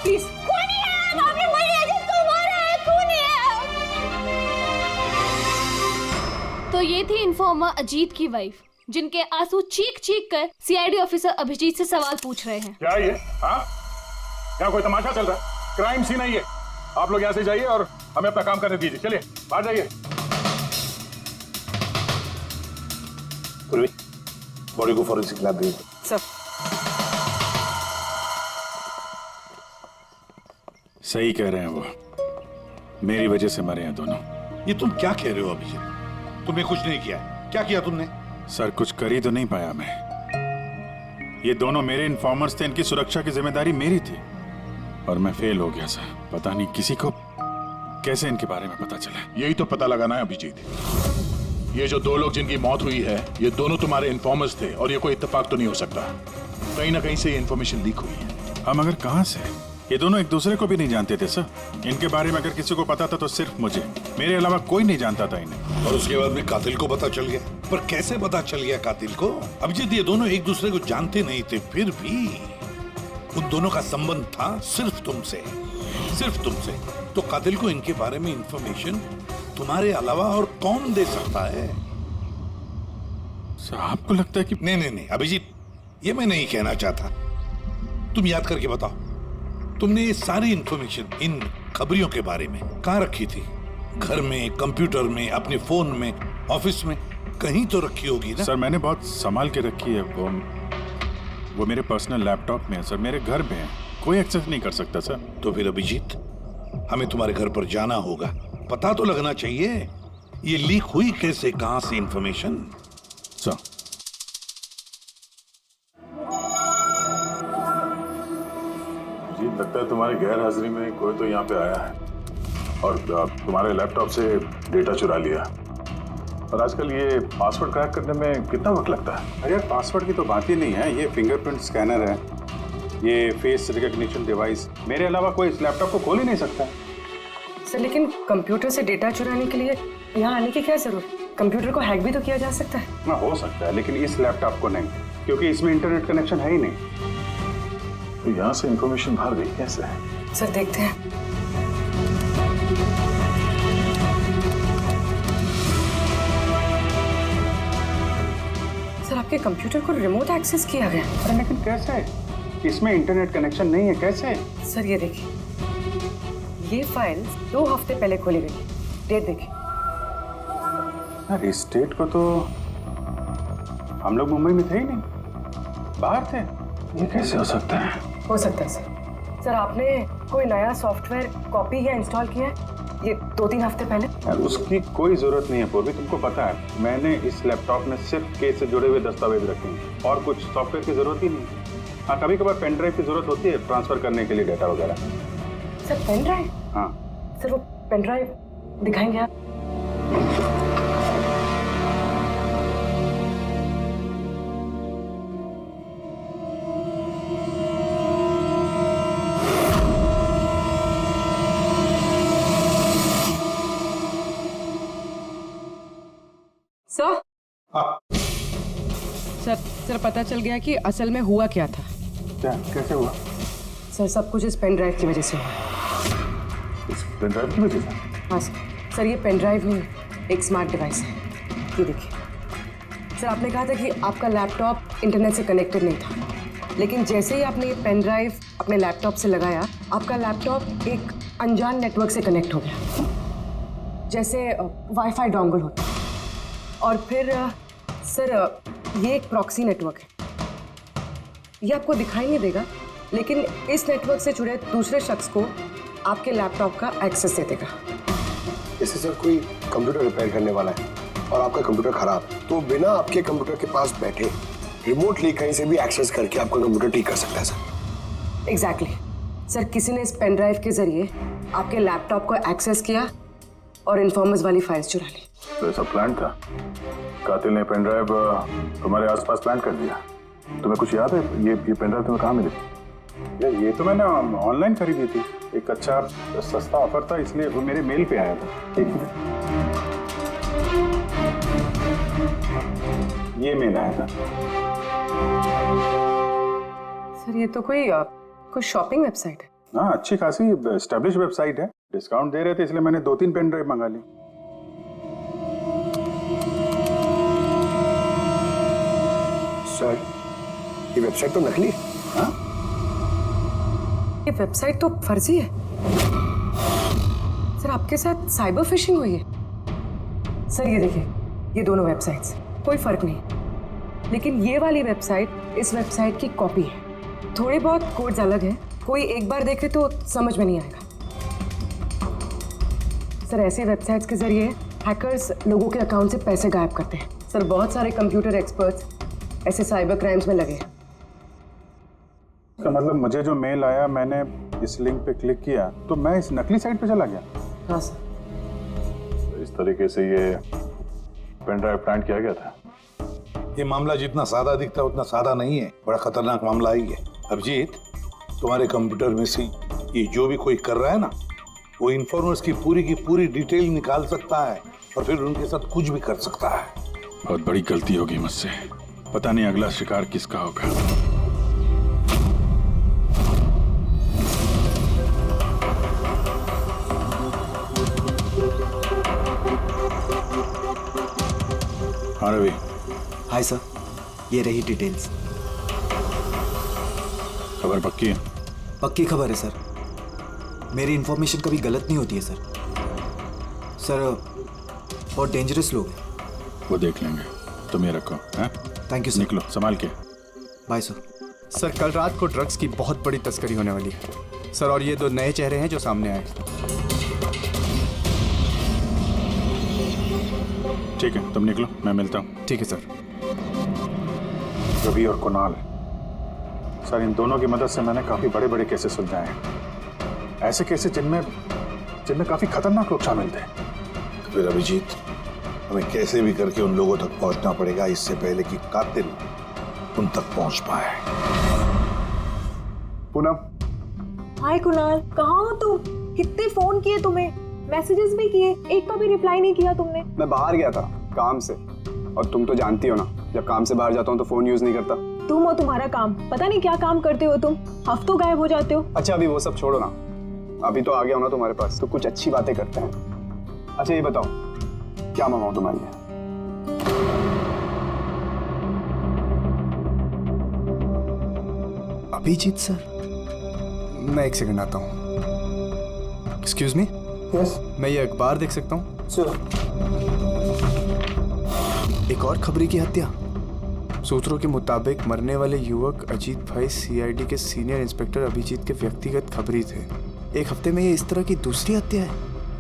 Please. खूनी है भाभी, वही है जिसको मारा है, खूनी है। तो ये थी इन्फॉर्मर अजीत की वाइफ, जिनके आंसू चीख चीख कर सीआईडी ऑफिसर अभिजीत से सवाल पूछ रहे हैं। क्या ये? हाँ, यहाँ कोई तमाशा चल रहा है? क्राइम सीन है ये। आप लोग यहाँ से जाइए और हमें अपना काम करने दीजिए। चलिए बाहर जाइए। बॉडी को फॉरेंसिक लैब भेजिए। सर। सही कह रहे हैं वो, मेरी वजह से मरे हैं दोनों। ये तुम क्या कह रहे हो अभिजीत? तुमने कुछ नहीं किया। क्या किया तुमने? सर कुछ कर ही तो नहीं पाया मैं। ये दोनों मेरे इन्फॉर्मर्स थे, इनकी सुरक्षा की जिम्मेदारी मेरी थी और मैं फेल हो गया सर। पता नहीं किसी को कैसे इनके बारे में पता चला। यही तो पता लगाना है अभिजीत। ये जो दो लोग जिनकी मौत हुई है, ये दोनों तुम्हारे इन्फॉर्मर्स थे और ये कोई इत्तेफाक तो नहीं हो सकता। कहीं ना कहीं से ये इन्फॉर्मेशन लीक हुई है। हम अगर कहां से? ये दोनों एक दूसरे को भी नहीं जानते थे सर। इनके बारे में अगर किसी को पता था तो सिर्फ मुझे, मेरे अलावा कोई नहीं जानता था इन्हें। और उसके बाद में कातिल को पता चल गया। पर कैसे पता चल गया कातिल को? अभिजीत, ये दोनों एक दूसरे को जानते नहीं थे, फिर भी उन दोनों का संबंध था सिर्फ तुमसे, सिर्फ तुमसे। तो कातिल को इनके बारे में इंफॉर्मेशन तुम्हारे अलावा और कौन दे सकता है? सर आपको लगता है कि नहीं अभिजीत, ये मैं नहीं कहना चाहता। तुम याद करके बताओ, तुमने ये सारी इंफॉर्मेशन इन खबरियों के बारे में कहाँ रखी थी? घर में, कंप्यूटर में, अपने फोन में, ऑफिस में, कहीं तो रखी होगी ना? सर मैंने बहुत संभाल के रखी है। वो मेरे पर्सनल लैपटॉप में है सर, मेरे घर में है, कोई एक्सेस नहीं कर सकता सर। तो फिर अभिजीत, हमें तुम्हारे घर पर जाना होगा, पता तो लगना चाहिए ये लीक हुई कैसे, कहां से इंफॉर्मेशन। सर जी, लगता है तुम्हारी गैर हाजिरी में कोई तो यहाँ पे आया है और तुम्हारे लैपटॉप से डेटा चुरा लिया। और आजकल ये पासवर्ड क्रैक करने में कितना वक्त लगता है? अरे यार, पासवर्ड की तो बात ही नहीं है। ये फिंगरप्रिंट स्कैनर है, ये फेस रिकॉग्निशन डिवाइस, मेरे अलावा कोई इस लैपटॉप को खोल ही नहीं सकता। सर लेकिन कंप्यूटर से डेटा चुराने के लिए यहाँ आने की क्या जरूरत? कंप्यूटर को हैक भी तो किया जा सकता है। हाँ हो सकता है, लेकिन इस लैपटॉप को नहीं, क्योंकि इसमें इंटरनेट कनेक्शन है ही नहीं। तो यहाँ से इंफॉर्मेशन बाहर गई कैसे है? सर देखते हैं। सर आपके कंप्यूटर को रिमोट एक्सेस किया गया। अरे लेकिन कैसे? इसमें इंटरनेट कनेक्शन नहीं है, कैसे? सर ये देखिए, ये फाइल 2 हफ्ते पहले खोली गई। डेट देखिए। अरे इस डेट को तो हम लोग मुंबई में थे ही नहीं, बाहर थे। ये कैसे हो सकता है? हो सकता है सर। सर आपने कोई नया सॉफ्टवेयर कॉपी या इंस्टॉल किया है ये 2-3 हफ्ते पहले? यार उसकी कोई जरूरत नहीं है पूर्वी, तुमको पता है मैंने इस लैपटॉप में सिर्फ केस से जुड़े हुए दस्तावेज रखे हैं और कुछ सॉफ्टवेयर की जरूरत ही नहीं। हाँ कभी कभार पेन ड्राइव की जरूरत होती है ट्रांसफर करने के लिए डेटा वगैरह। Sir pen drive? हाँ सर वो पेन ड्राइव दिखाएंगे आप? सर सर पता चल गया कि असल में हुआ क्या था। क्या, कैसे हुआ? सर सब कुछ इस पेन ड्राइव की वजह से हुआ। इस पेन ड्राइव की वजह से? हाँ सर ये पेन ड्राइव नहीं, एक स्मार्ट डिवाइस है। ये देखिए सर, आपने कहा था कि आपका लैपटॉप इंटरनेट से कनेक्टेड नहीं था, लेकिन जैसे ही आपने ये पेन ड्राइव अपने लैपटॉप से लगाया, आपका लैपटॉप एक अनजान नेटवर्क से कनेक्ट हो गया, जैसे वाईफाई डोंगल होता है। और फिर सर ये एक प्रॉक्सी नेटवर्क है। ये आपको दिखाई नहीं देगा, लेकिन इस नेटवर्क से जुड़े दूसरे शख्स को आपके लैपटॉप का एक्सेस दे देगा। जैसे सर कोई कंप्यूटर रिपेयर करने वाला है और आपका कंप्यूटर खराब, तो बिना आपके कंप्यूटर के पास बैठे रिमोटली कहीं से भी एक्सेस करके आपका कंप्यूटर ठीक कर सकता है सर। एग्जैक्टली सर, किसी ने इस पेन ड्राइव के जरिए आपके लैपटॉप को एक्सेस किया और इन्फॉर्मर्स वाली फाइल्स चुरा ली। तो ऐसा प्लान था? कातिल ने पेन ड्राइव तुम्हारे आसपास प्लान कर दिया? तुम्हें कुछ याद है ये पेन ड्राइव तुम्हें कहाँ मिली? यार ये तो मैंने ऑनलाइन खरीदी थी, एक अच्छा सस्ता ऑफर था, इसलिए वो मेरे मेल पे आया था। एक मिनट, ये मेल आया था। सर ये तो कोई शॉपिंग वेबसाइट है। हाँ, अच्छी खासी एस्टेब्लिश वेबसाइट है, डिस्काउंट दे रहे थे इसलिए मैंने 2-3 पेन ड्राइव मंगा ली। सर, ये वेबसाइट तो नकली है। हाँ? ये वेबसाइट तो फर्जी है। सर, आपके साथ साइबर फिशिंग हुई है। सर, ये देखिए, ये दोनों वेबसाइट्स, कोई फर्क नहीं, लेकिन ये वाली वेबसाइट इस वेबसाइट की कॉपी है। थोड़े बहुत कोड्स अलग हैं, कोई एक बार देखे तो समझ में नहीं आएगा। सर, ऐसे वेबसाइट्स के जरिए हैकर्स लोगों के अकाउंट से पैसे गायब करते हैं। सर, बहुत सारे कंप्यूटर एक्सपर्ट्स ऐसे साइबर क्राइम्स में लगे हैं। इसका मतलब मुझे जो मेल आया, मैंने इस लिंक पे क्लिक किया तो मैं इस नकली साइट पे चला गया। हाँ सर। तो इस तरीके से ये पेन ड्राइव प्लांट किया गया था। ये मामला जितना सादा दिखता है उतना सादा नहीं है, बड़ा खतरनाक मामला ही है। अभिजीत, तुम्हारे कंप्यूटर में से ये जो भी कोई कर रहा है ना, वो इन्फॉर्मर्स की पूरी डिटेल निकाल सकता है और फिर उनके साथ कुछ भी कर सकता है। बहुत बड़ी गलती होगी मुझसे। पता नहीं अगला शिकार किसका होगा। हाँ रवि। हाय सर, ये रही डिटेल्स। खबर पक्की है? पक्की खबर है सर। मेरी इन्फॉर्मेशन कभी गलत नहीं होती है सर। सर, बहुत डेंजरस लोग हैं। वो देख लेंगे, तुम ये रखो। हैं? Thank you sir. निकलो, संभाल के। Bye sir. सर, कल रात को ड्रग्स की बहुत बड़ी तस्करी होने वाली है सर, और ये 2 नए चेहरे हैं जो सामने आए। ठीक है, तुम निकलो, मैं मिलता हूँ। ठीक है सर। रवि और कुणाल, सर, इन दोनों की मदद से मैंने काफी बड़े केसेस सुलझाए हैं। ऐसे केसेस जिनमें काफी खतरनाक लोग शामिल थे। फिर अभिजीत, हमें कैसे भी करके उन लोगों तक पहुंचना पड़ेगा इससे पहले कि कातिल उन तक पहुंच पाए। पूनम। हाय कुणाल, कहाँ हो तुम? कितने फोन किए तुम्हें, मैसेजेस भी किए, एक का भी रिप्लाई नहीं किया तुमने। मैं बाहर गया था काम से, और तुम तो जानती हो ना, जब काम से बाहर जाता हूँ तो फोन यूज नहीं करता। तुम और तुम्हारा काम, पता नहीं क्या काम करते हो तुम, हफ्तों गायब हो जाते हो। अच्छा, अभी वो सब छोड़ो ना, अभी तो आ गया हो ना तुम्हारे पास, तो कुछ अच्छी बातें करते हैं। अच्छा, ये बताओ, क्या मंगाऊं तुम्हारे लिए? अभिजीत सर, मैं 1 सेकंड आता हूँ। Excuse me. यस मैं ये अखबार देख सकता हूँ? सर। एक और खबरी की हत्या। सूत्रों के मुताबिक मरने वाले युवक अजीत भाई सीआईडी के सीनियर इंस्पेक्टर अभिजीत के व्यक्तिगत खबरी थे। एक हफ्ते में ये इस तरह की दूसरी हत्या है।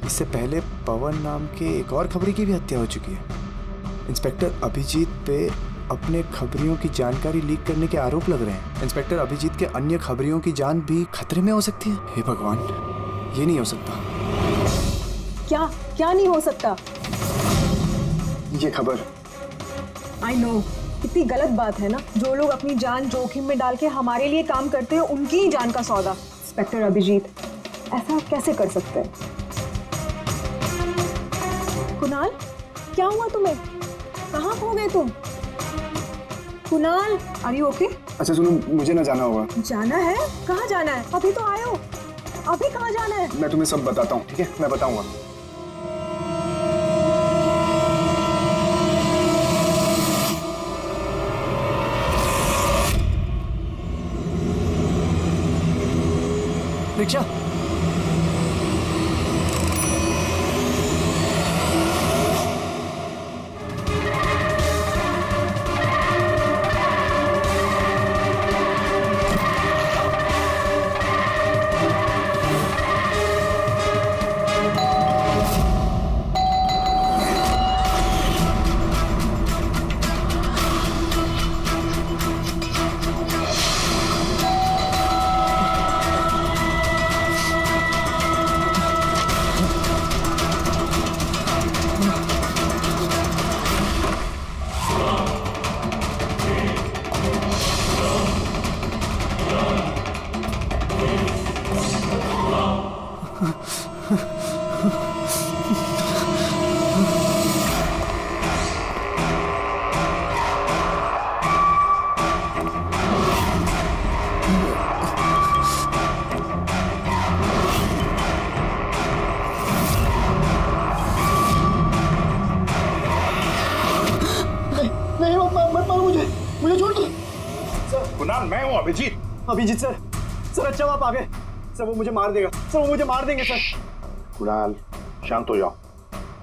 इससे पहले पवन नाम के एक और खबरी की भी हत्या हो चुकी है। इंस्पेक्टर अभिजीत पे अपने खबरियों की जानकारी लीक करने के आरोप लग रहे हैं। इंस्पेक्टर अभिजीत के अन्य खबरियों की जान भी खतरे में हो सकती है। हे भगवान, ये नहीं हो सकता। क्या नहीं हो सकता? ये खबर। आई नो, कितनी गलत बात है ना। जो लोग अपनी जान जोखिम में डाल के हमारे लिए काम करते हैं, उनकी ही जान का सौदा। इंस्पेक्टर अभिजीत ऐसा कैसे कर सकते हैं? कुणाल, क्या हुआ तुम्हें? कहाँ खो गए तुम? Kunal, are you okay? अच्छा सुनो, मुझे ना जाना होगा। जाना है? कहाँ जाना है? अभी तो आए हो, अभी कहाँ जाना है? मैं तुम्हें सब बताता हूँ, ठीक है? मैं बताऊंगा। रिक्शा। कुणाल, मैं हूँ अभिजीत। अभिजीत सर, सर अच्छा आप आ गए। सर वो मुझे मार देगा, सर वो मुझे मार देंगे सर। कुणाल शांत हो जाओ,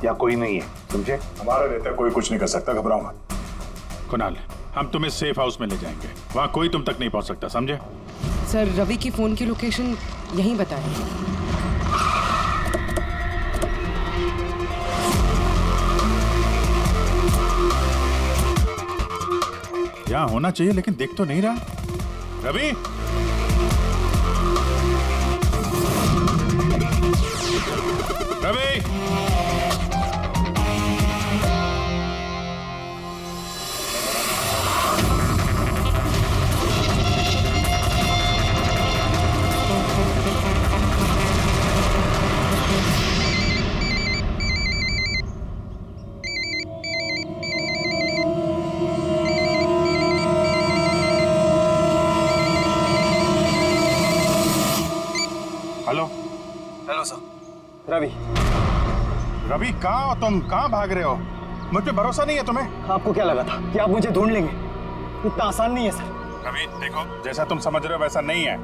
या कोई नहीं है, समझे? हमारा रहता कोई कुछ नहीं कर सकता, घबराओ मत। कुणाल, हम तुम्हें सेफ हाउस में ले जाएंगे, वहां कोई तुम तक नहीं पहुंच सकता, समझे? सर रवि की फोन की लोकेशन यहीं बताएं। यहाँ होना चाहिए लेकिन देख तो नहीं रहा। Ravi, Ravi, hello. Hello sir, Ravi. Ravi, कहाँ हो तुम? कहाँ भाग रहे हो? मुझ पे भरोसा नहीं है तुम्हें? आपको क्या लगा था कि आप मुझे ढूंढ लेंगे? इतना आसान नहीं है सर। रवि देखो, जैसा तुम समझ रहे हो वैसा नहीं है।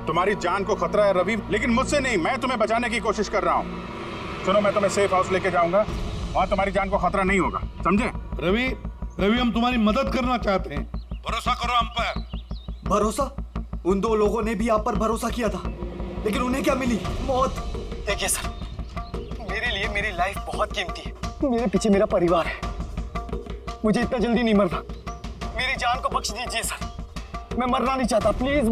तुम्हारी जान को खतरा है रवि, लेकिन मुझसे नहीं, मैं तुम्हें बचाने की कोशिश कर रहा हूँ। सुनो, मैं तुम्हें सेफ हाउस लेके जाऊंगा, वहाँ तुम्हारी जान को खतरा नहीं होगा, समझे? रवि, रवि हम तुम्हारी मदद करना चाहते हैं, भरोसा करो हम पर। भरोसा? उन दो लोगों ने भी आप पर भरोसा किया था, लेकिन उन्हें क्या मिली? मौत। देखिए सर, मेरे लिए मेरी लाइफ बहुत कीमती है, मेरे पीछे मेरा परिवार है, मुझे इतना जल्दी नहीं मरना, मेरी जान को बख्श दीजिए सर, मैं मरना नहीं चाहता, प्लीज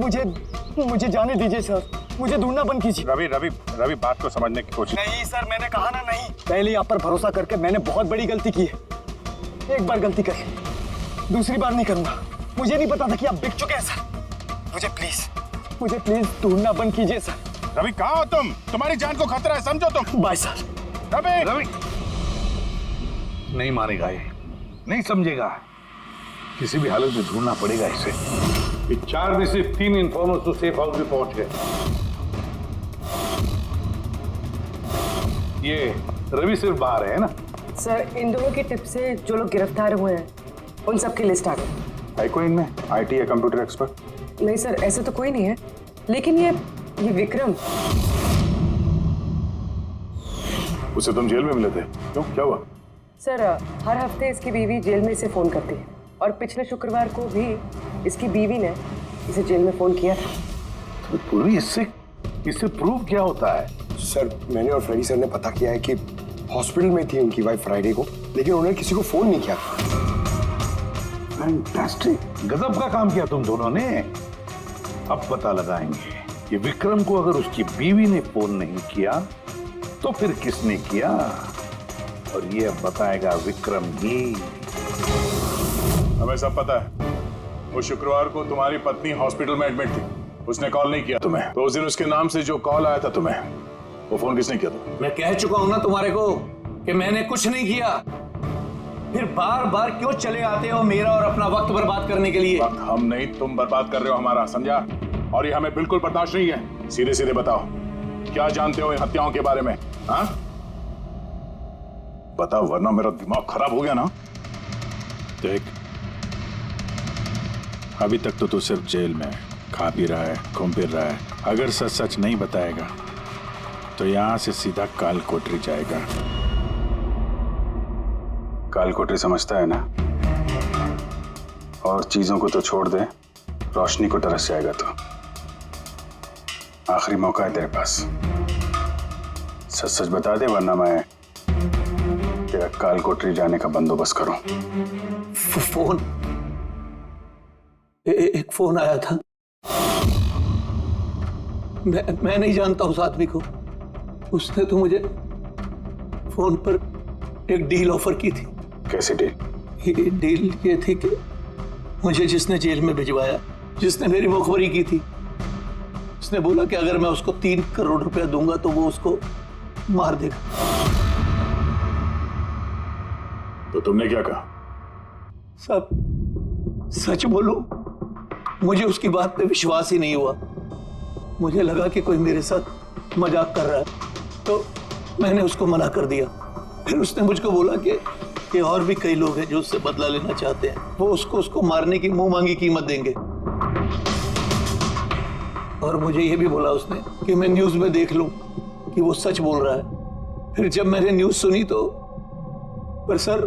मुझे जाने दीजिए सर, मुझे ढूंढना बंद कीजिए। रवि रवि रवि, बात को समझने की कोशिश। नहीं सर, मैंने कहा ना नहीं। पहले ही आप पर भरोसा करके मैंने बहुत बड़ी गलती की है, एक बार गलती करी, दूसरी बार नहीं करूंगा। मुझे नहीं पता था कि आप बिक चुके हैं सर, मुझे प्लीज ढूंढना बंद कीजिए सर। रवि, कहाँ हो तुम? तुम्हारी जान को खतरा है, समझो तुम। Bye sir. रवि, रवि नहीं मानेगा ये, नहीं समझेगा, किसी भी हालत में ढूंढना पड़ेगा इसे। ये 4 में से 3 इन्फॉर्मर्स तो सेफ हाउस में पहुंच गए। ये रवि सिर्फ बाहर है ना? सर इन दोनों की टिप से जो लोग गिरफ्तार हुए हैं उन सबकी लिस्ट आ गई। है कोई इनमें IT या कंप्यूटर एक्सपर्ट? नहीं सर, ऐसे तो कोई नहीं है, लेकिन ये विक्रम, उसे तुम जेल में मिले थे, क्यों, क्या हुआ? सर हर हफ्ते इसकी बीवी जेल में इसे फोन करती है और पिछले शुक्रवार को भी इसकी बीवी ने इसे जेल में फोन किया था। तो पूर्वी इससे प्रूफ क्या होता है? सर मैंने और फ्रेडी सर ने पता किया है कि हॉस्पिटल में थी उनकी वाइफ फ्राइडे को, लेकिन उन्होंने किसी को फोन नहीं किया। फैंटास्टिक, गजब का काम किया तुम दोनों ने। अब पता लगाएंगे कि विक्रम को अगर उसकी बीवी ने फोन नहीं किया तो फिर किसने किया, और ये अब बताएगा विक्रम ही। हमें सब पता है, वो शुक्रवार को तुम्हारी पत्नी हॉस्पिटल में एडमिट थी, उसने कॉल नहीं किया तुम्हें, तो उस दिन उसके नाम से जो कॉल आया था तुम्हें, वो फोन किसने किया था? मैं कह चुका हूं ना तुम्हारे को कि मैंने कुछ नहीं किया, फिर बार बार क्यों चले आते हो मेरा और अपना वक्त बर्बाद करने के लिए? वक्त हम नहीं, तुम बर्बाद कर रहे हो हमारा, समझा? और ये हमें बिल्कुल बर्दाश्त नहीं है। सीधे सीधे बताओ, क्या जानते हो इन हत्याओं के बारे में? हाँ बताओ, वरना मेरा दिमाग खराब हो गया ना। देख, अभी तक तो तू सिर्फ जेल में खा पी रहा है, घूम फिर रहा है। अगर सच सच नहीं बताएगा तो यहां से सीधा काल कोठरी जाएगा। काल कोठरी समझता है ना, और चीजों को तो छोड़ दे, रोशनी को तरस जाएगा तो। आखिरी मौका है तेरे पास, सच सच बता दे, वरना मैं तेरा काल कोठरी जाने का बंदोबस्त करूं। फोन, एक फोन आया था, मैं नहीं जानता उस आदमी को, उसने तो मुझे फोन पर एक डील ऑफर की थी। कैसी डील? डील ये थी कि मुझे जिसने जेल में भिजवाया, जिसने मेरी मुखबरी की थी, उसने बोला कि अगर मैं उसको 3 करोड़ रुपया दूंगा तो वो उसको मार देगा। तो तुमने क्या कहा? सब सच बोलो, मुझे उसकी बात पे विश्वास ही नहीं हुआ। मुझे लगा कि कोई मेरे साथ मजाक कर रहा है, तो मैंने उसको मना कर दिया। फिर उसने मुझको बोला कि और भी कई लोग हैं जो उससे बदला लेना चाहते हैं, वो उसको मारने की मुंह मांगी कीमत देंगे। और मुझे ये भी बोला उसने कि मैं न्यूज में देख लूं कि वो सच बोल रहा है। फिर जब मैंने न्यूज सुनी तो, पर सर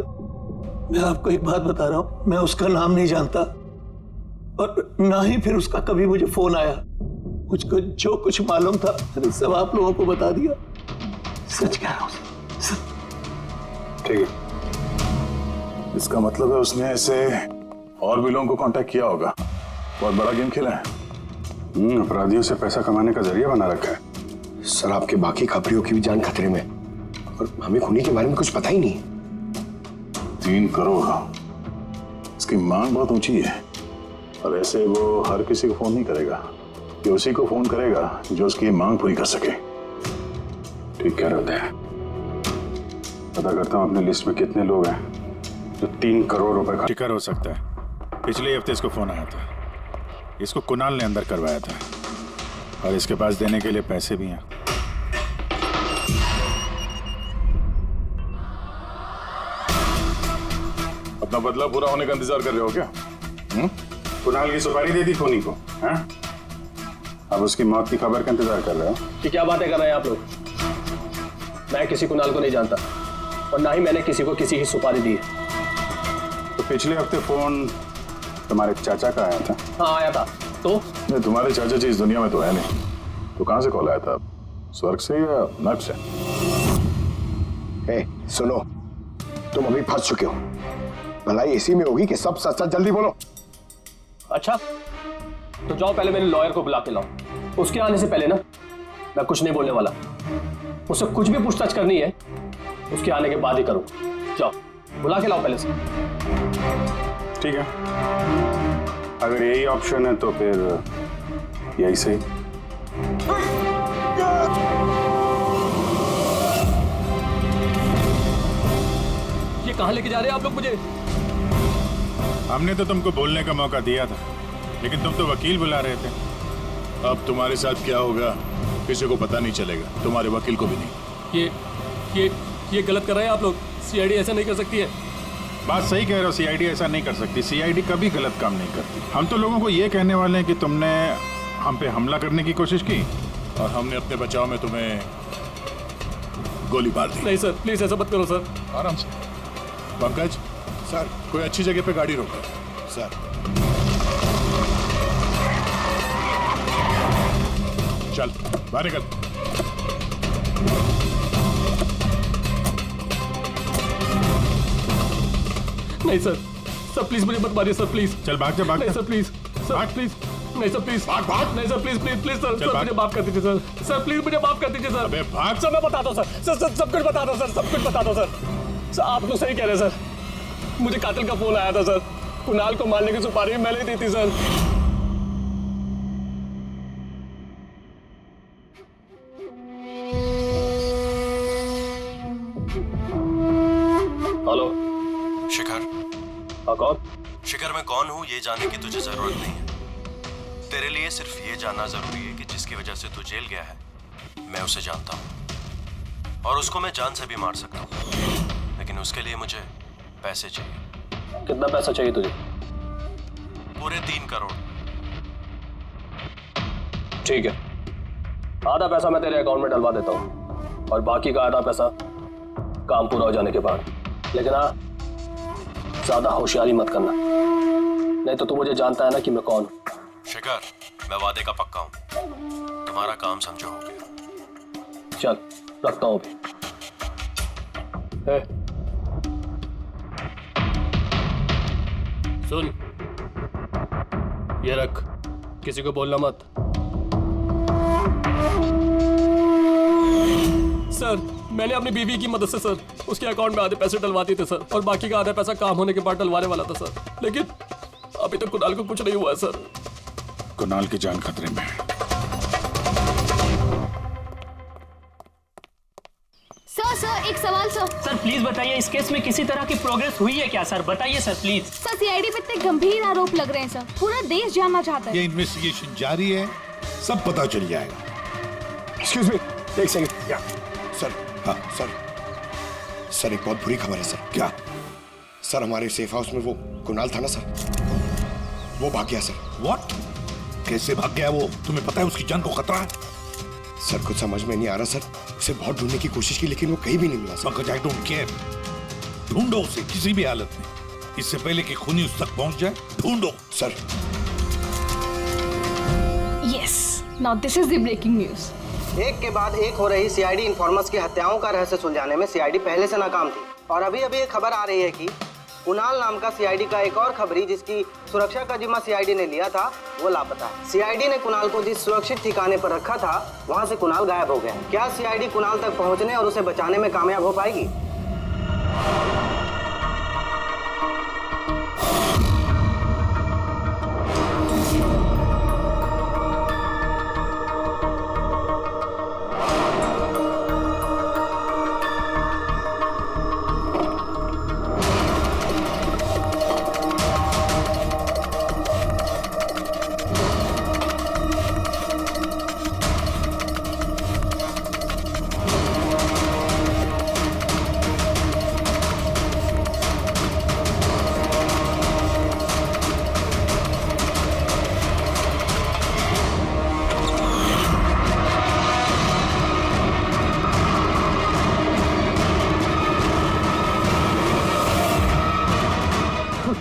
मैं आपको एक बात बता रहा हूं, मैं उसका नाम नहीं जानता और ना ही फिर उसका कभी मुझे फोन आया। मुझको जो कुछ मालूम था मैंने सब आप लोगों को बता दिया। सच कह रहा हूं सर। ठीक है, इसका मतलब है उसने ऐसे और भी लोगों को कांटेक्ट किया होगा। बहुत बड़ा गेम खेला है। अपराधियों से पैसा कमाने का जरिया बना रखा है। सर आपके बाकी खबरियों की भी जान खतरे में, और हमें खूनी के बारे में कुछ पता ही नहीं। 3 करोड़, इसकी मांग बहुत ऊंची है और ऐसे वो हर किसी को फोन नहीं करेगा, कि उसी को फोन करेगा जो उसकी मांग पूरी कर सके। ठीक कह रहे हैं। पता करता हूँ अपने लिस्ट में कितने लोग हैं जो 3 करोड़ रुपए का टिकर हो सकता है। पिछले हफ्ते इसको फोन आया था, इसको कुणाल ने अंदर करवाया था और इसके पास देने के लिए पैसे भी हैं। अपना बदला पूरा होने का इंतजार कर रहे हो क्या? कुणाल की सुपारी दे दी खूनी को, हैं? अब उसकी मौत की खबर का इंतजार कर रहे हो? कि क्या बातें कर रहे हैं आप लोग? मैं किसी कुणाल को नहीं जानता और ना ही मैंने किसी को किसी की सुपारी दी है। तो पिछले हफ्ते फोन तुम्हारे चाचा का आया था? हाँ आया था। तो नहीं, तुम्हारे चाचा जी इस दुनिया में तो है नहीं, तो कहां से कॉल आया था? स्वर्ग से या नर्क से? सुनो, तुम अभी फंस चुके हो। भलाई इसी में होगी कि सब सच सच जल्दी बोलो। अच्छा तो जाओ पहले मेरे लॉयर को बुला के लाओ। उसके आने से पहले ना मैं कुछ नहीं बोलने वाला। उससे कुछ भी पूछताछ करनी है उसके आने के बाद ही करो। जाओ बुला के लाओ पहले से। ठीक है, अगर यही ऑप्शन है तो फिर यही सही। ये कहां लेके जा रहे हैं आप लोग मुझे? हमने तो तुमको बोलने का मौका दिया था, लेकिन तुम तो वकील बुला रहे थे। अब तुम्हारे साथ क्या होगा किसी को पता नहीं चलेगा, तुम्हारे वकील को भी नहीं। ये गलत कर रहे हैं आप लोग। सीआईडी ऐसा नहीं कर सकती है। बात सही कह रहे हो, सीआईडी ऐसा नहीं कर सकती। सीआईडी कभी गलत काम नहीं करती। हम तो लोगों को ये कहने वाले हैं कि तुमने हम पे हमला करने की कोशिश की और हमने अपने बचाव में तुम्हें गोली मार दी। नहीं सर, प्लीज ऐसा मत करो सर। आराम से। पंकज सर, कोई अच्छी जगह पे गाड़ी रोको सर। चल बाहर निकल। नहीं सर, सर प्लीज मुझे मत मारिए सर, प्लीज। चल भाग जा, भाग। नहीं सर प्लीज, सर प्लीज। नहीं सर प्लीज, भाग। नहीं sir please please please sir, sir मुझे माफ कर दीजिए सर। सर प्लीज मुझे माफ कर दीजिए सर। अबे भाग। सर मैं बताता हूँ सर, सर सब कुछ बताता हूँ सर, सब कुछ बताता हूँ सर। सर आप लोग सही कह रहे हैं सर। मुझे कातिल का फोन आया था सर। कुणाल को मारने की सुपारी मैंने दी थी सर। हेलो शिखर। हाँ कौन? शिखर मैं कौन हूँ ये जानने की तुझे जरूरत नहीं है। तेरे लिए सिर्फ ये जानना जरूरी है कि जिसकी वजह से तू जेल गया है मैं उसे जानता हूँ और उसको मैं जान से भी मार सकता हूँ, लेकिन उसके लिए मुझे पैसे चाहिए। कितना पैसा चाहिए तुझे? पूरे 3 करोड़। ठीक है, आधा पैसा मैं तेरे अकाउंट में डलवा देता हूँ और बाकी का आधा पैसा काम पूरा हो जाने के बाद। लेकिन हाँ, ज्यादा होशियारी मत करना, नहीं तो तू मुझे जानता है ना कि मैं कौन हूँ। शिखर मैं वादे का पक्का हूँ, तुम्हारा काम समझो हो गया। चल रखता हूँ अभी। सुन, ये रख, किसी को बोलना मत। सर मैंने अपनी बीवी की मदद से सर उसके अकाउंट में आधे पैसे डलवा दिए थे सर, और बाकी का आधा पैसा काम होने के बाद डलवाने वाला था सर, लेकिन अभी तक कुणाल को कुछ नहीं हुआ है सर। कुणाल की जान खतरे में है। सर एक सवाल सर। सर प्लीज बताइए, इस केस में किसी तरह की प्रोग्रेस हुई है क्या सर? बताइए सर प्लीज। सर सीआईडी पे इतने गंभीर आरोप लग रहे हैं सर, पूरा देश जानना चाहता है। ये इन्वेस्टिगेशन जारी है, सब पता चल जाएगा। एक्सक्यूज मी, एक सेकंड। या सर, हाँ सर एक बहुत बुरी खबर है सर। क्या? सर हमारे सेफ हाउस में वो कुणाल था ना सर, वो भाग गया सर। व्हाट? कैसे भाग गया वो? तुम्हें पता है उसकी जान को खतरा है? सर कुछ समझ में नहीं आ रहा सर। उसे बहुत ढूंढने की कोशिश की लेकिन वो कहीं भी नहीं मिला sir. Pankaj, I don't care. ढूंढो उसे किसी भी हालत में, इससे पहले कि खूनी उस तक पहुंच जाए। ढूंढो sir. Yes, now this is the breaking news. एक के बाद एक हो रही सीआईडी इन्फॉर्मर्स की हत्याओं का रहस्य सुलझाने में सीआईडी पहले से नाकाम थी और अभी अभी एक खबर आ रही है कि कुणाल नाम का सीआईडी का एक और खबरी जिसकी सुरक्षा का जिम्मा सीआईडी ने लिया था वो लापता है। सीआईडी ने कुणाल को जिस सुरक्षित ठिकाने पर रखा था वहां से कुणाल गायब हो गया। क्या सीआईडी कुणाल तक पहुंचने और उसे बचाने में कामयाब हो पाएगी?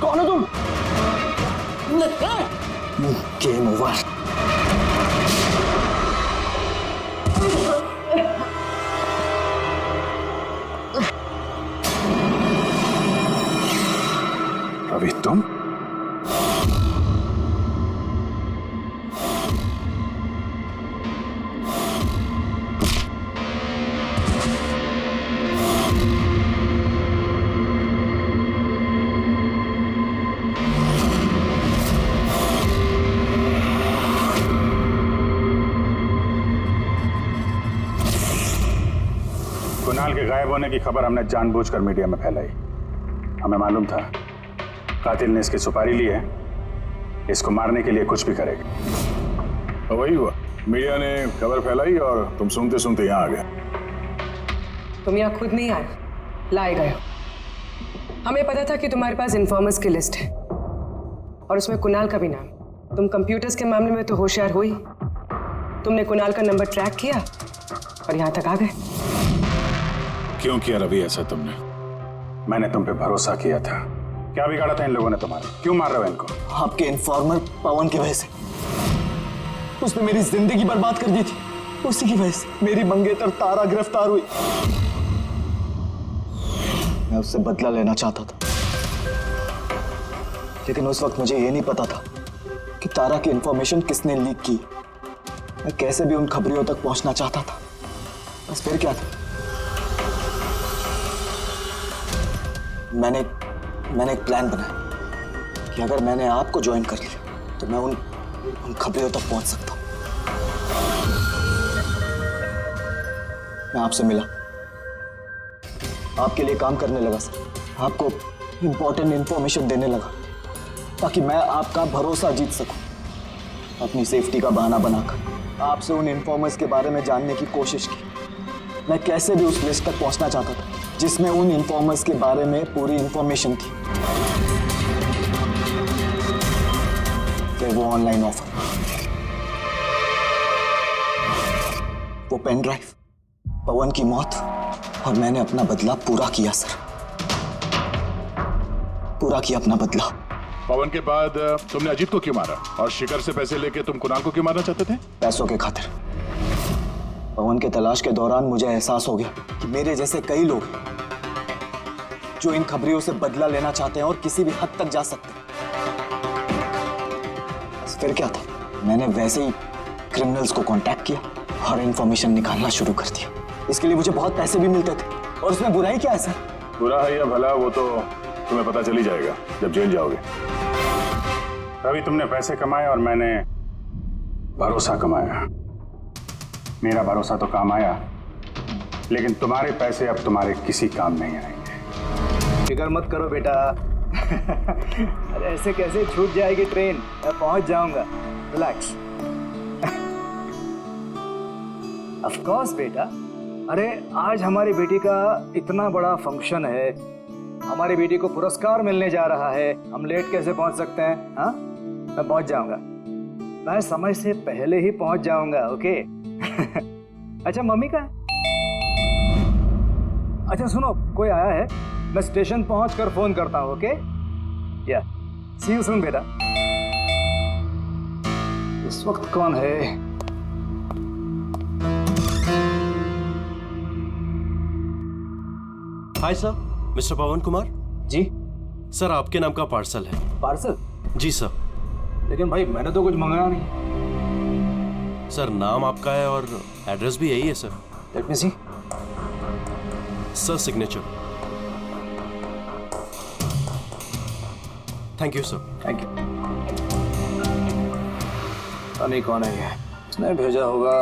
कौन हो तुम? Game over. रवि तुम? कुणाल के गायब होने की खबर हमने जानबूझकर मीडिया में फैलाई। हमें मालूम था कातिल ने इसकी सुपारी ली है, इसको मारने के लिए कुछ भी करेगा। तो वही हुआ, मीडिया ने खबर फैलाई और तुम सुनते सुनते यहाँ आ गए। तुम यहाँ खुद नहीं आए, लाए गए। हमें पता था कि तुम्हारे पास इन्फॉर्मर्स की लिस्ट है और उसमें कुणाल का भी नाम। तुम कंप्यूटर्स के मामले में तो होशियार हो ही। तुमने कुणाल का नंबर ट्रैक किया और यहाँ तक आ गए। क्यों किया रवि ऐसा तुमने? मैंने तुम पे भरोसा किया था। क्या बिगाड़ा था इन लोगों ने तुम्हारे? क्यों मार रहे हो इनको? आपके इन्फॉर्मर पवन की वजह से। उसने मेरी जिंदगी बर्बाद कर दी थी। उसी की वजह से मेरी मंगेतर तारा गिरफ्तार हुई। मैं उससे बदला लेना चाहता था, लेकिन उस वक्त मुझे ये नहीं पता था कि तारा की इंफॉर्मेशन किसने लीक की। मैं कैसे भी उन खबरियों तक पहुंचना चाहता था। बस फिर क्या था, मैंने एक प्लान बनाया कि अगर मैंने आपको ज्वाइन कर लिया तो मैं उन खबरियों तक पहुंच सकता हूं। मैं आपसे मिला, आपके लिए काम करने लगा सर, आपको इंपॉर्टेंट इंफॉर्मेशन देने लगा ताकि मैं आपका भरोसा जीत सकूं। अपनी सेफ्टी का बहाना बनाकर आपसे उन इंफॉर्मर्स के बारे में जानने की कोशिश की। मैं कैसे भी उस लिस्ट तक पहुंचना चाहता था जिसमें उन इंफॉर्मर्स के बारे में पूरी इंफॉर्मेशन थी। फिर वो ऑनलाइन ऑफर, वो पेन ड्राइव, पवन की मौत, और मैंने अपना बदला पूरा किया सर। पूरा किया अपना बदला। पवन के बाद तुमने अजीत को क्यों मारा? और शिखर से पैसे लेके तुम कुणाल को क्यों मारना चाहते थे? पैसों के खातिर। पवन के तलाश के दौरान मुझे एहसास हो गया कि मेरे जैसे कई लोग हैं जो इन खबरियों से बदला लेना चाहते हैं और किसी भी हद तक जा सकते हैं। फिर क्या था, मैंने वैसे ही क्रिमिनल्स को कांटेक्ट किया और इंफॉर्मेशन निकालना शुरू कर दिया। इसके लिए मुझे बहुत पैसे भी मिलते थे। और उसमें बुराई क्या है सर? बुरा है या भला वो तो तुम्हें पता चल ही जाएगा जब जेल जाओगे। रवि, तुमने पैसे कमाए और मैंने भरोसा कमाया। मेरा भरोसा तो काम आया, लेकिन तुम्हारे पैसे अब तुम्हारे किसी काम नहीं आएंगे। फिक्र मत करो बेटा। अरे ऐसे कैसे छूट जाएगी ट्रेन, मैं पहुंच जाऊंगा। रिलैक्स। ऑफ कोर्स बेटा। अरे आज हमारी बेटी का इतना बड़ा फंक्शन है, हमारी बेटी को पुरस्कार मिलने जा रहा है, हम लेट कैसे पहुंच सकते हैं? हाँ, मैं पहुंच जाऊंगा। मैं समय से पहले ही पहुंच जाऊंगा। ओके। अच्छा मम्मी का? अच्छा सुनो, कोई आया है, मैं स्टेशन पहुंचकर फोन करता हूं। ओके या सी यू सून बेटा। इस वक्त कौन है? हाय सर, मिस्टर पवन कुमार। जी सर, आपके नाम का पार्सल है। पार्सल? जी सर। लेकिन भाई मैंने तो कुछ मंगाया नहीं। सर, नाम आपका है और एड्रेस भी यही है sir. Let me see. Sir, signature. Thank you sir. Thank you. पता नहीं कौन है ये, इसने भेजा होगा।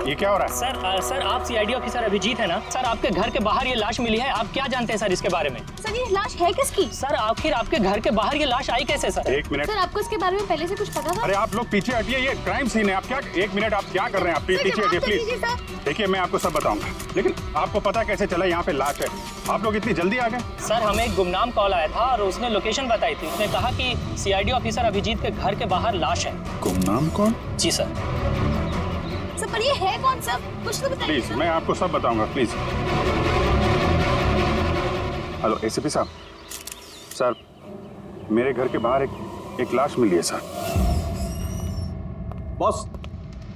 ये क्या हो रहा है? सर आप सीआईडी ऑफिसर अभिजीत है ना? सर, आपके घर के बाहर ये लाश मिली है, आप क्या जानते हैं सर इसके बारे में? सर, ये लाश है किसकी? सर, आखिर आपके घर के बाहर ये लाश आई कैसे सर? एक मिनट सर, आपको इसके बारे में पहले से कुछ पता था? अरे आप लोग पीछे हटिए, ये क्राइम सीन है। आप क्या, एक मिनट, आप क्या कर रहे हैं? आप पीछे हटिए प्लीज। देखिए, मैं आपको सब बताऊंगा, लेकिन आपको पता कैसे चला यहाँ पे लाश है? आप लोग इतनी जल्दी आ गए? सर, हमें एक गुमनाम कॉल आया था और उसने लोकेशन बताई थी। उसने कहा कि सीआईडी ऑफिसर अभिजीत के घर के बाहर लाश है। गुमनाम कौन? जी सर। सर, पर ये है कौन सर? कुछ तो बताइए। प्लीज, मैं आपको सब बताऊंगा, प्लीज। हेलो एसीपी साहब। सर, मेरे घर के बाहर एक लाश मिली है सर। बॉस,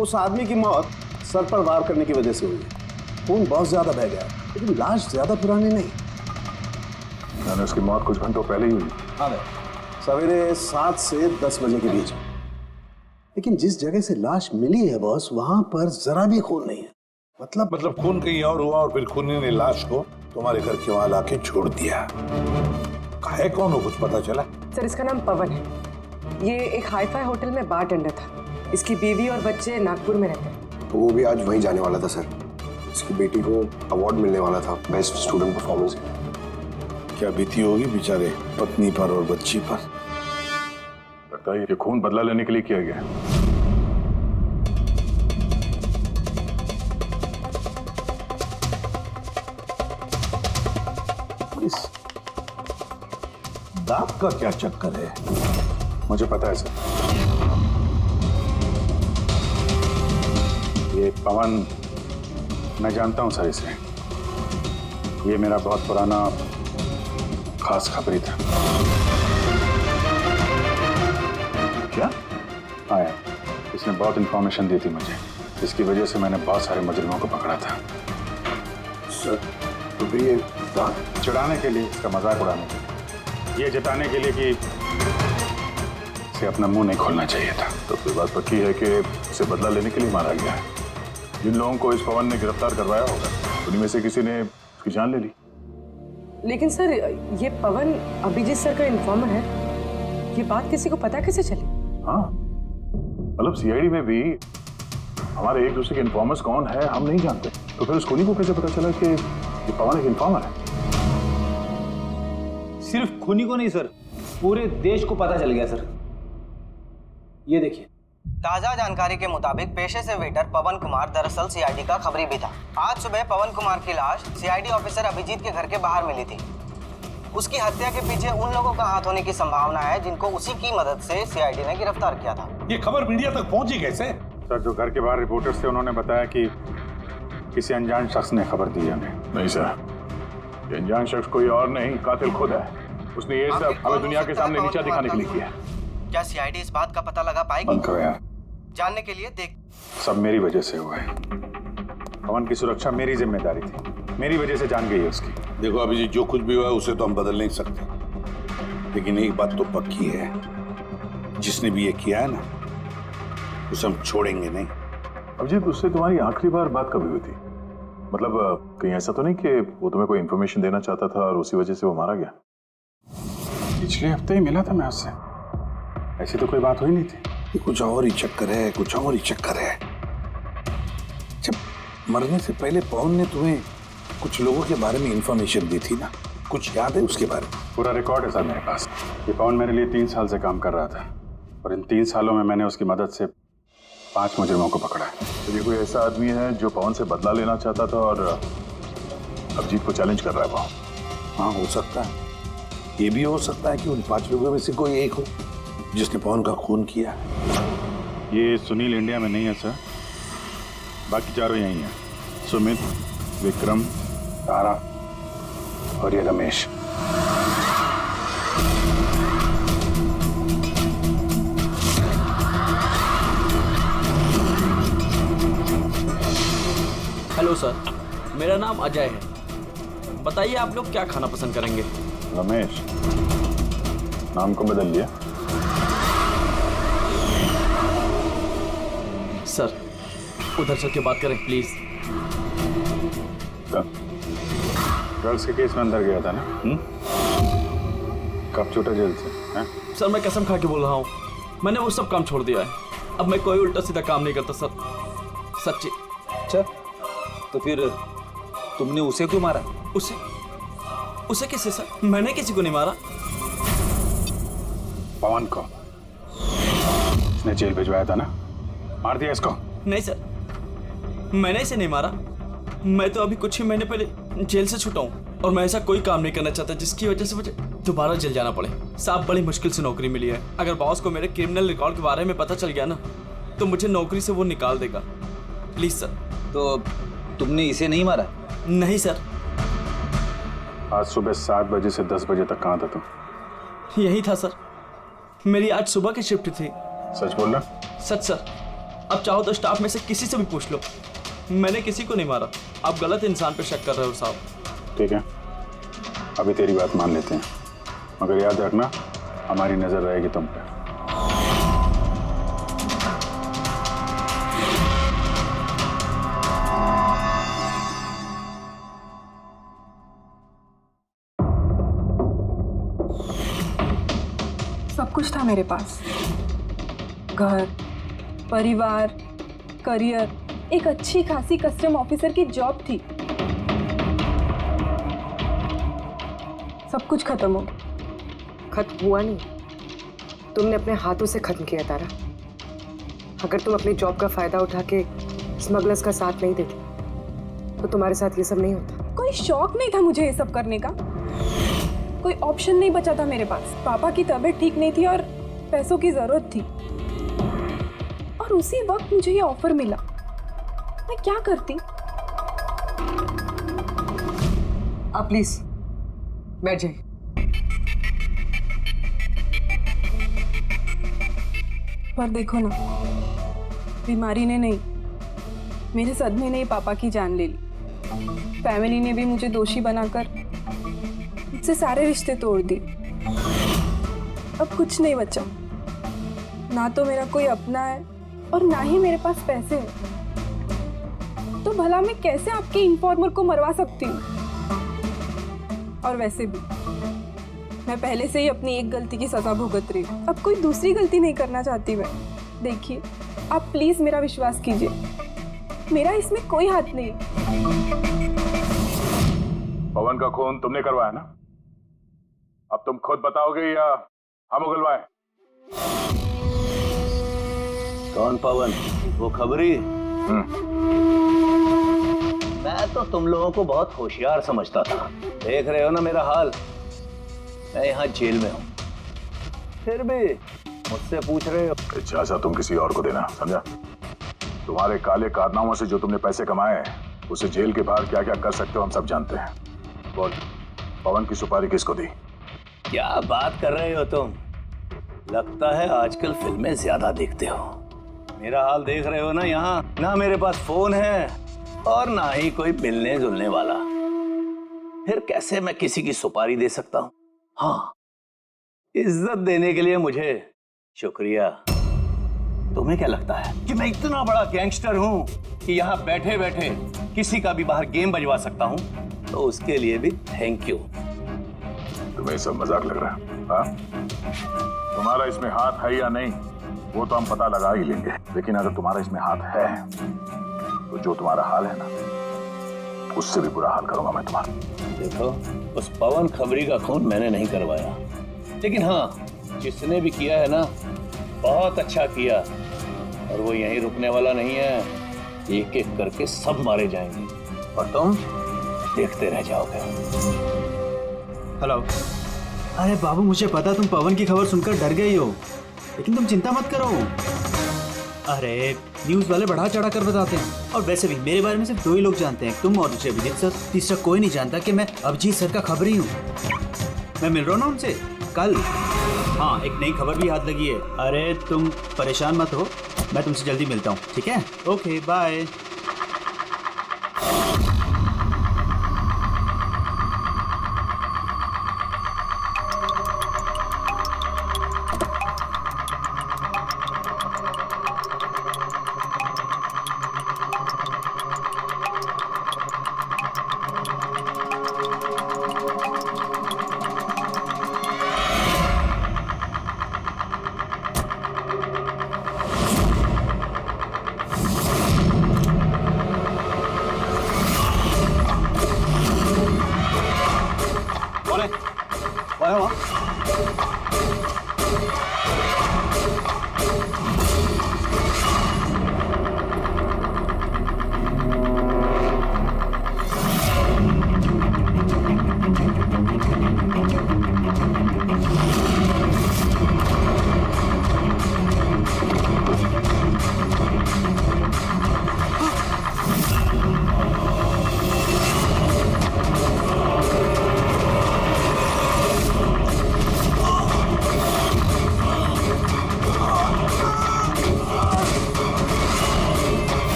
उस आदमी की मौत सर पर वार करने की वजह से हुई है। खून बहुत ज्यादा बह गया, लेकिन लाश ज्यादा पुरानी नहीं। मैंने उसकी मौत कुछ घंटों पहले ही हुई। हाँ, सवेरे 7 से 10 बजे के बीच। लेकिन जिस जगह से लाश मिली है बॉस, वहां पर जरा भी खून नहीं है। मतलब खून कहीं और हुआ और फिर खूनी ने लाश को तुम्हारे घर के वहां लाके छोड़ दिया। है कौन हो, कुछ पता चला? सर, इसका नाम पवन है। ये एक हाईफाई होटल में बारटेंडर था। इसकी बीवी और बच्चे नागपुर में रहते हैं। तो वो भी आज वहीं जाने वाला था सर। इसकी बेटी को अवार्ड मिलने वाला था बेस्ट स्टूडेंट परफॉर्मेंस। क्या बीती होगी बेचारे पत्नी पर और बच्ची पर। लगता है ये खून बदला लेने के लिए किया गया है। इस दाग का क्या चक्कर है? मुझे पता है सर। ये पवन, मैं जानता हूं सर इसे। ये मेरा बहुत पुराना खास खबरी था। क्या? हाँ यार, इसने बहुत इंफॉर्मेशन दी थी मुझे। इसकी वजह से मैंने बहुत सारे मुजरिमों को पकड़ा था। सर तो फिर ये चिढ़ाने के लिए, इसका मजाक उड़ाने के लिए, ये जताने के लिए कि इसे अपना मुंह नहीं खोलना चाहिए था। तो फिर बात पक्की है कि इसे बदला लेने के लिए मारा गया है। जिन लोगों को इस पवन ने गिरफ्तार करवाया होगा उन्हीं में से किसी ने उसकी जान ले ली। लेकिन सर ये पवन अभिजीत सर का इन्फॉर्मर है, ये बात किसी को पता कैसे चली? हाँ, मतलब सीआईडी में भी हमारे एक दूसरे के इन्फॉर्मर्स कौन है हम नहीं जानते। तो फिर स्कूली को कैसे पता चला कि ये पवन एक इन्फॉर्मर है? सिर्फ खूनी को नहीं सर, पूरे देश को पता चल गया सर। ये देखिए, ताजा जानकारी के मुताबिक पेशे से वेटर पवन कुमार दरअसल सीआईडी का खबरी भी था। आज सुबह पवन कुमार की लाश सीआईडी ऑफिसर अभिजीत के घर के बाहर मिली थी। उसकी हत्या के पीछे उन लोगों का हाथ होने की संभावना है जिनको उसी की मदद से सीआईडी ने गिरफ्तार किया था। ये खबर मीडिया तक पहुंची कैसे? सर, जो घर के बाहर रिपोर्टर्स थे उन्होंने बताया कि किसी अनजान शख्स ने खबर दी हमें। नहीं सर, ये अनजान शख्स कोई और नहीं, कातिल खुद है। उसने ये सब हमें दुनिया के सामने नीचा दिखाने के लिए किया। क्या सीआईडी इस बात का पता लगा पाएगी? बंद करो यार। जानने के लिए देख, सब मेरी वजह से हुआ है। पवन की सुरक्षा मेरी जिम्मेदारी थी, मेरी वजह से जान गई है उसकी। देखो अभिजीत, जो कुछ भी हुआ उसे तो हम बदल नहीं सकते, लेकिन एक बात तो पक्की है, जिसने भी ये किया है ना, उसे हम छोड़ेंगे नहीं। अभिजीत, उससे तुम्हारी आखिरी बार बात कभी हुई थी? मतलब कहीं ऐसा तो नहीं कि वो तुम्हें कोई इंफॉर्मेशन देना चाहता था और उसी वजह से वो मारा गया? पिछले हफ्ते ही मिला था मैं उससे, ऐसी तो कोई बात हुई नहीं थी। ये कुछ और ही चक्कर है, कुछ और ही चक्कर है। जब मरने से पहले पवन ने तुम्हें कुछ लोगों के बारे में इंफॉर्मेशन दी थी ना, कुछ याद है उसके बारे में? पूरा रिकॉर्ड है सर मेरे पास। ये पवन मेरे लिए 3 साल से काम कर रहा था और इन 3 सालों में मैंने उसकी मदद से 5 मुजरिमों को पकड़ा है। तो ये कोई ऐसा आदमी है जो पवन से बदला लेना चाहता था और अभिजीत को चैलेंज कर रहा है पवन? हाँ, हो सकता है। ये भी हो सकता है कि उन 5 लोगों में से कोई एक हो जिसने पवन का खून किया। ये सुनील इंडिया में नहीं है सर, बाकी चारों यही हैं। सुमित, विक्रम, तारा और ये रमेश। हेलो सर, मेरा नाम अजय है। बताइए आप लोग क्या खाना पसंद करेंगे? रमेश, नाम को बदल लिया? सर, उधर चल के बात करें प्लीज। ड्रग्स के केस में अंदर गया था ना? कब छूटा जेल से? सर, मैं कसम खा के बोल रहा हूँ, मैंने वो सब काम छोड़ दिया है। अब मैं कोई उल्टा सीधा काम नहीं करता सर, सच्ची। अच्छा, तो फिर तुमने उसे क्यों मारा? उसे किसे सर? मैंने किसी को नहीं मारा। पवन को इसने जेल भिजवाया था ना, मार दिया इसको? नहीं सर, मैंने इसे नहीं मारा। मैं तो अभी कुछ ही महीने पहले जेल से छूटा हूँ और मैं ऐसा कोई काम नहीं करना चाहता जिसकी वजह से मुझे दोबारा जेल जाना पड़े। साहब, बड़ी मुश्किल से नौकरी मिली है। अगर बॉस को मेरे क्रिमिनल रिकॉर्ड के बारे में पता चल गया ना, तो मुझे नौकरी से वो निकाल देगा। Please sir. तो तुमने इसे नहीं मारा? नहीं सर। आज सुबह 7 बजे से 10 बजे तक कहाँ था तुम? यही था सर, मेरी आज सुबह की शिफ्ट थी। सच बोल रहा? सच सर। अब चाहो तो स्टाफ में से किसी से भी पूछ लो, मैंने किसी को नहीं मारा। आप गलत इंसान पे शक कर रहे हो साहब। ठीक है, अभी तेरी बात मान लेते हैं, मगर याद रखना हमारी नजर रहेगी तुम पे। सब कुछ था मेरे पास, घर, परिवार, करियर, एक अच्छी खासी कस्टम ऑफिसर की जॉब थी। सब कुछ खत्म हो गया। खत्म हुआ नहीं, तुमने अपने हाथों से खत्म किया तारा। अगर तुम अपनी जॉब का फायदा उठा के स्मगलर्स का साथ नहीं देती तो तुम्हारे साथ ये सब नहीं होता। कोई शौक नहीं था मुझे ये सब करने का, कोई ऑप्शन नहीं बचा था मेरे पास। पापा की तबीयत ठीक नहीं थी और पैसों की जरूरत थी, और उसी वक्त मुझे ये ऑफर मिला। मैं क्या करती? आप प्लीज बैठ जाइए। पर देखो ना, बीमारी ने नहीं, मेरे सदमे ने ही पापा की जान ले ली। फैमिली ने भी मुझे दोषी बनाकर मुझसे सारे रिश्ते तोड़ दिए। अब कुछ नहीं बचा, ना तो मेरा कोई अपना है और ना ही मेरे पास पैसे हैं। तो भला मैं कैसे आपके इन्फॉर्मर को मरवा सकती हूँ? और वैसे भी मैं पहले से ही अपनी एक गलती की सजा भुगत रही हूँ, अब कोई दूसरी गलती नहीं करना चाहती मैं। देखिए, आप प्लीज मेरा विश्वास कीजिए, मेरा इसमें कोई हाथ नहीं। पवन का खून तुमने करवाया ना? अब तुम खुद बताओगे या हम उगलवाएं? कौन पवन? वो खबरी? मैं तो तुम लोगों को बहुत होशियार समझता था। देख रहे हो ना मेरा हाल, मैं यहाँ जेल में हूँ, फिर भी मुझसे पूछ रहे हो। इजाजत तुम किसी और को देना, समझा? तुम्हारे काले कारनामों से जो तुमने पैसे कमाए हैं, उसे जेल के बाहर क्या क्या कर सकते हो हम सब जानते हैं। बोल, पवन की सुपारी किसको दी? क्या बात कर रहे हो तुम? लगता है आजकल फिल्में ज्यादा देखते हो। मेरा हाल देख रहे हो ना, यहाँ ना मेरे पास फोन है और ना ही कोई मिलने जुलने वाला। फिर कैसे मैं किसी की सुपारी दे सकता हूँ? हाँ, इज्जत देने के लिए मुझे शुक्रिया। तुम्हें क्या लगता है कि मैं इतना बड़ा गैंगस्टर हूँ कि यहाँ बैठे बैठे किसी का भी बाहर गेम बजवा सकता हूँ? तो उसके लिए भी थैंक यू। तुम्हें सब मजाक लग रहा है? हाँ? तुम्हारा इसमें हाथ है या नहीं वो तो हम पता लगा ही लेंगे, लेकिन अगर तुम्हारा इसमें हाथ है तो जो तुम्हारा हाल है ना, उससे भी बुरा हाल करूंगा मैं तुम्हारा। देखो, उस पवन खबरी का खून मैंने नहीं करवाया, लेकिन हाँ, जिसने भी किया है ना, बहुत अच्छा किया। और वो यहीं रुकने वाला नहीं है, एक एक करके सब मारे जाएंगे और तुम देखते रह जाओगे। हेलो। अरे बाबू, मुझे पता तुम पवन की खबर सुनकर डर गई हो, लेकिन तुम चिंता मत करो। अरे न्यूज़ वाले बढ़ा चढ़ा कर बताते हैं, और वैसे भी मेरे बारे में सिर्फ 2 ही लोग जानते हैं, तुम और दूसरे अभिजीत सर। तीसरा कोई नहीं जानता कि मैं अभिजीत सर का खबरी हूँ। मैं मिल रहा हूँ ना उनसे कल। हाँ, एक नई खबर भी याद लगी है। अरे तुम परेशान मत हो, मैं तुमसे जल्दी मिलता हूँ, ठीक है? Okay, bye.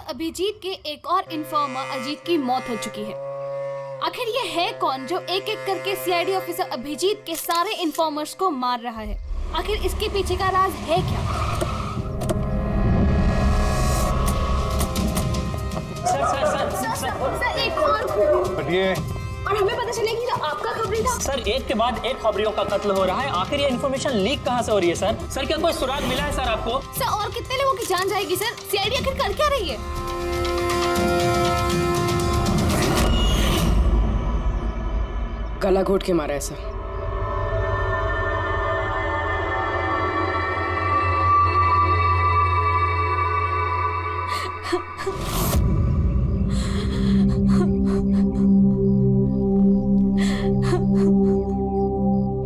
अभिजीत के एक और इन्फॉर्मर अजीत की मौत हो चुकी है। आखिर ये है कौन जो एक एक करके सीआईडी ऑफिसर अभिजीत के सारे इन्फॉर्मर्स को मार रहा है? आखिर इसके पीछे का राज है क्या? सर सर एक और हटिए। और हमें पता चलेगा कि आपका खबरी था। सर एक के बाद एक खबरियों का कत्ल हो रहा है, आखिर ये इन्फॉर्मेशन लीक कहाँ से हो रही है सर? सर क्या कोई सुराग मिला है सर आपको? सर और कितने लोगों की जान जाएगी सर? सीआईडी आखिर कर क्या रही है? गला घोट के मारा है सर।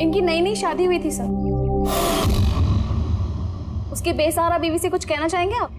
इनकी नई नई शादी हुई थी सर। उसके बेसहारा बीवी से कुछ कहना चाहेंगे आप?